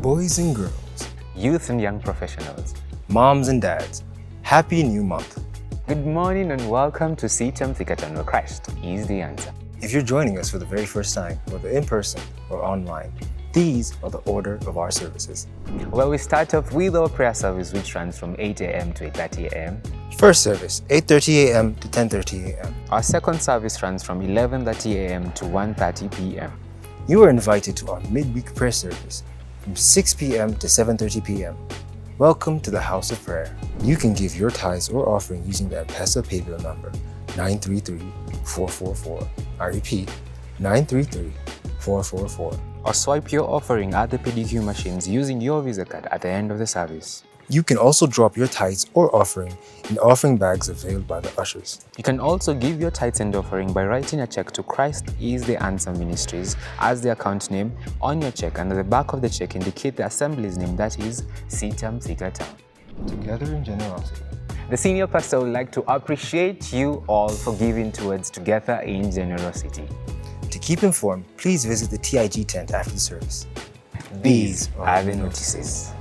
Boys and girls, youth and young professionals, moms and dads, happy new month. good morning and welcome to CITAM Thikatan, where Christ is the answer. If you're joining us for the very first time, whether in person or online, these are the order of our services. Well, we start off with our prayer service, which runs from 8 a.m. to 8:30 a.m. First service, 8:30 a.m. to 10:30 a.m. Our second service runs from 11:30 a.m. to 1:30 p.m. You are invited to our midweek prayer service from 6 p.m. to 7:30 p.m. Welcome to the house of prayer. You can give your tithes or offering using the M-Pesa paybill number 933-444. I repeat, 933-444. Or swipe your offering at the pedicure machines using your Visa card at the end of the service. You can also drop your tithes or offering in offering bags availed by the ushers. You can also give your tithes and offering by writing a check to Christ is the Answer Ministries as the account name on your check, and at the back of the check indicate the assembly's name, that is CITAM Thikatan. Together in generosity. The senior pastor would like to appreciate you all for giving towards Together in Generosity. To keep informed, please visit the TIG tent after the service. These are the notices.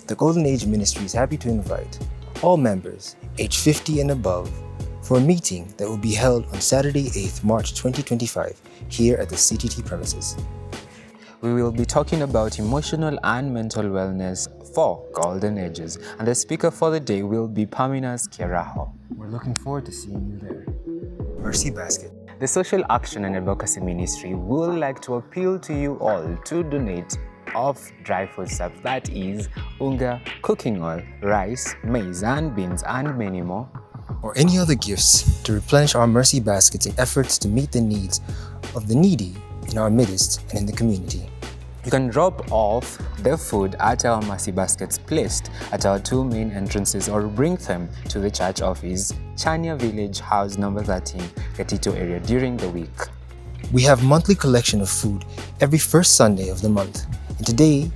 The Golden Age Ministry is happy to invite all members age 50 and above for a meeting that will be held on Saturday, 8th March 2025 here at the CTT premises. We will be talking about emotional and mental wellness for Golden Ages, and the speaker for the day will be Paminas Keraho. We're looking forward to seeing you there. Mercy Basket. The Social Action and Advocacy Ministry would like to appeal to you all to donate of dry food stuff, that is unga, cooking oil, rice, maize and beans and many more, or any other gifts to replenish our mercy baskets in efforts to meet the needs of the needy in our midst and in the community. You can drop off the food at our mercy baskets placed at our two main entrances, or bring them to the church office, Chania Village, house number 13, Gatito area during the week. We have monthly collection of food every first Sunday of the month. And today,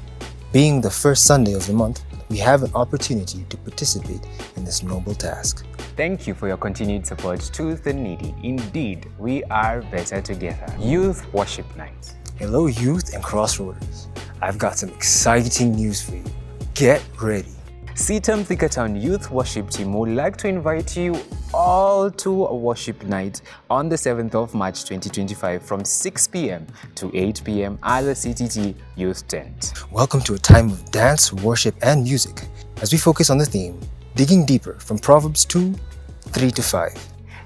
being the first Sunday of the month, we have an opportunity to participate in this noble task. Thank you for your continued support to the needy. Indeed, we are better together. Youth Worship Night. Hello, youth and crossroaders. I've got some exciting news for you. Get ready. CITAM Thikatan Youth Worship Team would like to invite you all to a worship night on the 7th of March 2025 from 6 p.m. to 8 p.m. at the CTT Youth Tent. Welcome to a time of dance, worship, and music as we focus on the theme, digging deeper from Proverbs 2:3-5.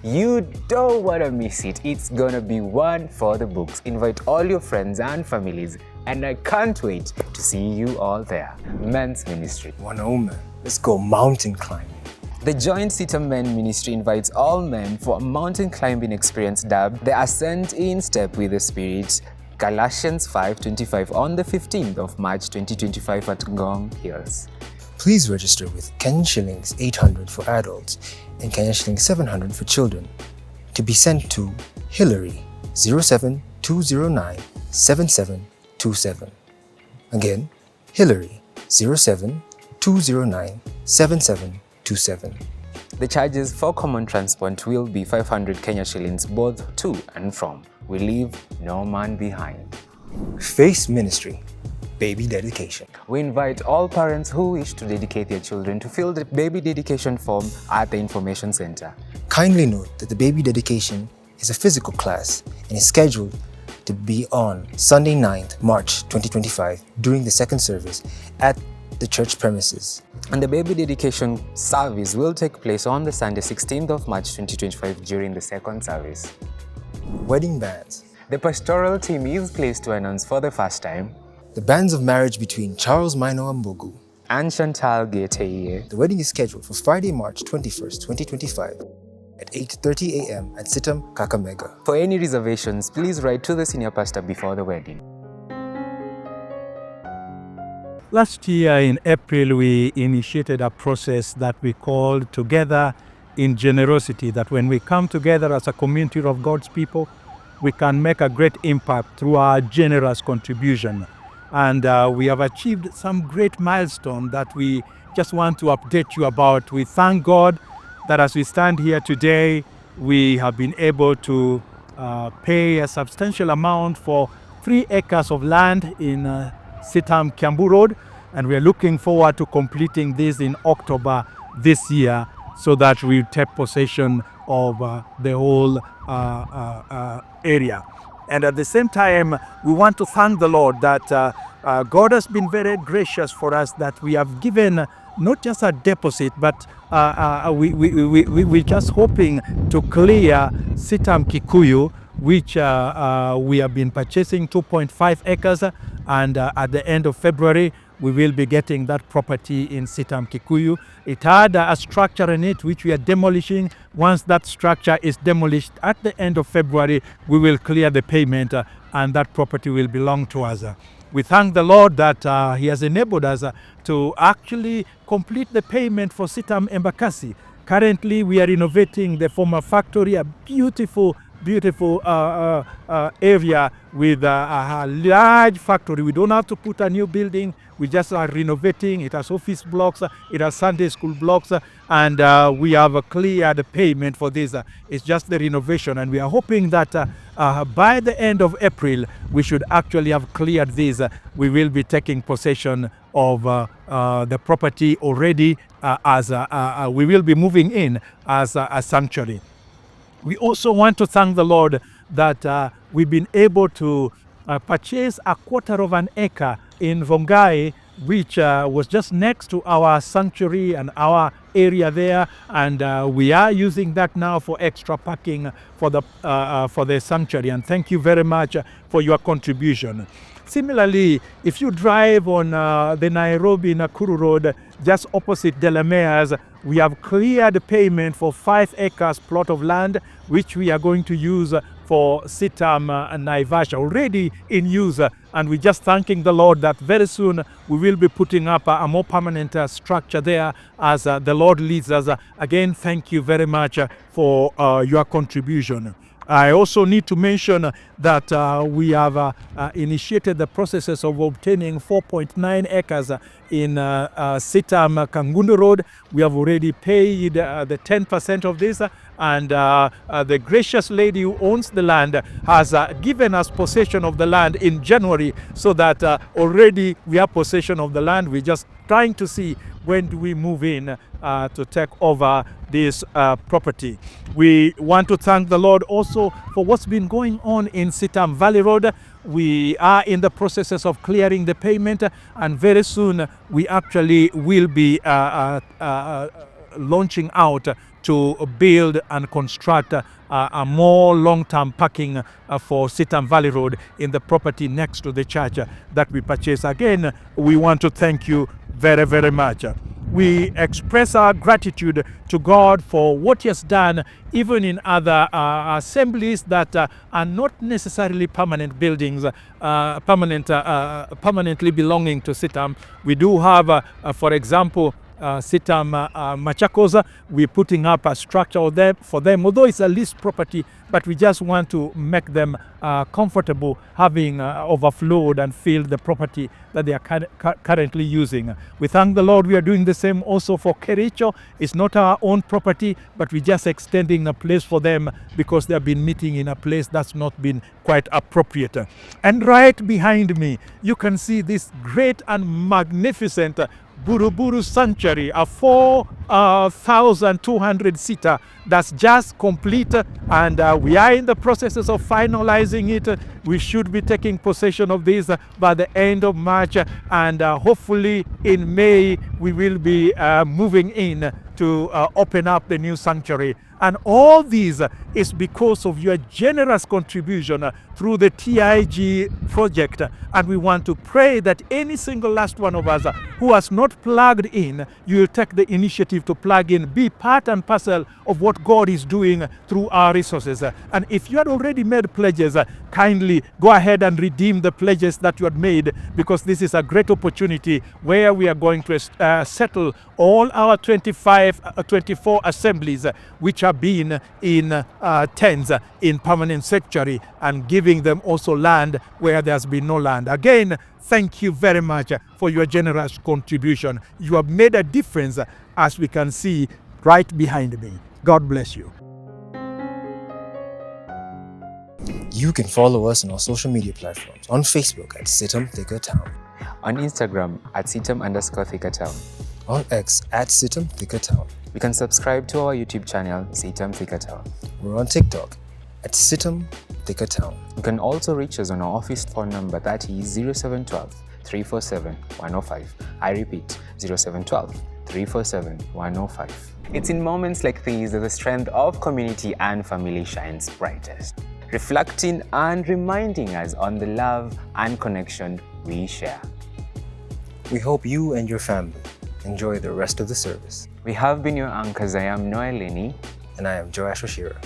You don't want to miss it. It's gonna be one for the books. Invite all your friends and families, and I can't wait to see you all there. Men's Ministry. Man, let's go mountain climbing. The Joint CITAM Men Ministry invites all men for a mountain climbing experience dubbed the Ascent in Step with the Spirit, Galatians 5:25, on the 15th of March 2025 at Ngong Hills. Please register with Kenyan shillings 800 for adults and Kenyan shillings 700 for children. To be sent to Hillary 072097727. Again, Hillary 072097727. The charges for common transport will be 500 Kenya shillings both to and from. We leave no man behind. Face Ministry. Baby dedication. We invite all parents who wish to dedicate their children to fill the baby dedication form at the information center. Kindly note that the baby dedication is a physical class and is scheduled to be on Sunday 9th March 2025 during the second service at the church premises. And the baby dedication service will take place on the Sunday 16th of March 2025 during the second service. Wedding bands. The pastoral team is pleased to announce for the first time the banns of marriage between Charles Maino Mbogu and Chantal Geteye. The wedding is scheduled for Friday, March 21st, 2025 at 8:30 a.m. at CITAM Kakamega. For any reservations, please write to the senior pastor before the wedding. Last year in April, we initiated a process that we called Together in Generosity, that when we come together as a community of God's people, we can make a great impact through our generous contribution. And we have achieved some great milestone that we just want to update you about. We thank God that as we stand here today, we have been able to pay a substantial amount for 3 acres of land in Sitam Kiambu Road, and we are looking forward to completing this in October this year, so that we take possession of the whole area. And at the same time, we want to thank the Lord that God has been very gracious for us, that we have given not just a deposit, but we're just hoping to clear Sitam Kikuyu, which we have been purchasing 2.5 acres, and at the end of February, we will be getting that property in Sitam Kikuyu. It had a structure in it which we are demolishing. Once that structure is demolished at the end of February, we will clear the payment and that property will belong to us. We thank the Lord that He has enabled us to actually complete the payment for Sitam Embakasi. Currently, we are renovating the former factory, a beautiful area with a large factory. We don't have to put a new building. We just are renovating. It has office blocks, it has Sunday school blocks, and we have cleared the payment for this. It's just the renovation, and we are hoping that by the end of April, we should actually have cleared this. We will be taking possession of the property already, as we will be moving in as a sanctuary. We also want to thank the Lord that we've been able to purchase a quarter of an acre in Vongai, which was just next to our sanctuary and our area there, and we are using that now for extra parking for the sanctuary. And thank you very much for your contribution. Similarly, if you drive on the Nairobi-Nakuru Road, just opposite Delamere's, we have cleared payment for 5 acres plot of land, which we are going to use for Sitam Naivasha, already in use. And we're just thanking the Lord that very soon we will be putting up a more permanent structure there as the Lord leads us. Again, thank you very much for your contribution. I also need to mention that we have initiated the processes of obtaining 4.9 acres in Sitam Kangundu Road. We have already paid the 10% of this, and the gracious lady who owns the land has given us possession of the land in January, so that already we have possession of the land. We're just trying to see when do we move in to take over this property. We want to thank the Lord also for what's been going on in Sitam Valley Road. We are in the processes of clearing the payment, and very soon we actually will be launching out to build and construct a more long-term parking for Sitam Valley Road in the property next to the church that we purchased. Again, we want to thank you very, very much. We express our gratitude to God for what He has done, even in other assemblies that are not necessarily permanent buildings, permanently belonging to Sitam. We do have, for example, Sitam Machakos. We're putting up a structure for them, although it's a leased property, but we just want to make them comfortable, having overflowed and filled the property that they are currently using. We thank the Lord. We are doing the same also for Kericho. It's not our own property, but we're just extending a place for them because they have been meeting in a place that's not been quite appropriate. And right behind me, you can see this great and magnificent Buruburu Sanctuary, a 4,200 seater that's just complete, and we are in the processes of finalizing it. We should be taking possession of this by the end of March, and hopefully in May we will be moving in to open up the new sanctuary. And all this is because of your generous contribution through the TIG project. And we want to pray that any single last one of us who has not plugged in, you will take the initiative to plug in, be part and parcel of what God is doing through our resources. And if you had already made pledges, kindly go ahead and redeem the pledges that you had made, because this is a great opportunity where we are going to settle all our 24 assemblies which have been in tents in permanent sanctuary, and giving them also land where there has been no land. Again, thank you very much for your generous contribution. You have made a difference, as we can see right behind me. God bless you. You can follow us on our social media platforms on Facebook at Sitam Thika Town, On Instagram at sitam_thickertown. On X at Sitam Thickertown. You can subscribe to our YouTube channel, Sitam Thickertown. We're on TikTok at Sitam Thickertown. You can also reach us on our office phone number, that is 0712 347 105. I repeat, 0712 347 105. It's in moments like these that the strength of community and family shines brightest, reflecting and reminding us on the love and connection we share. We hope you and your family enjoy the rest of the service. We have been your anchors. I am Noelini. And I am Joash Oshira.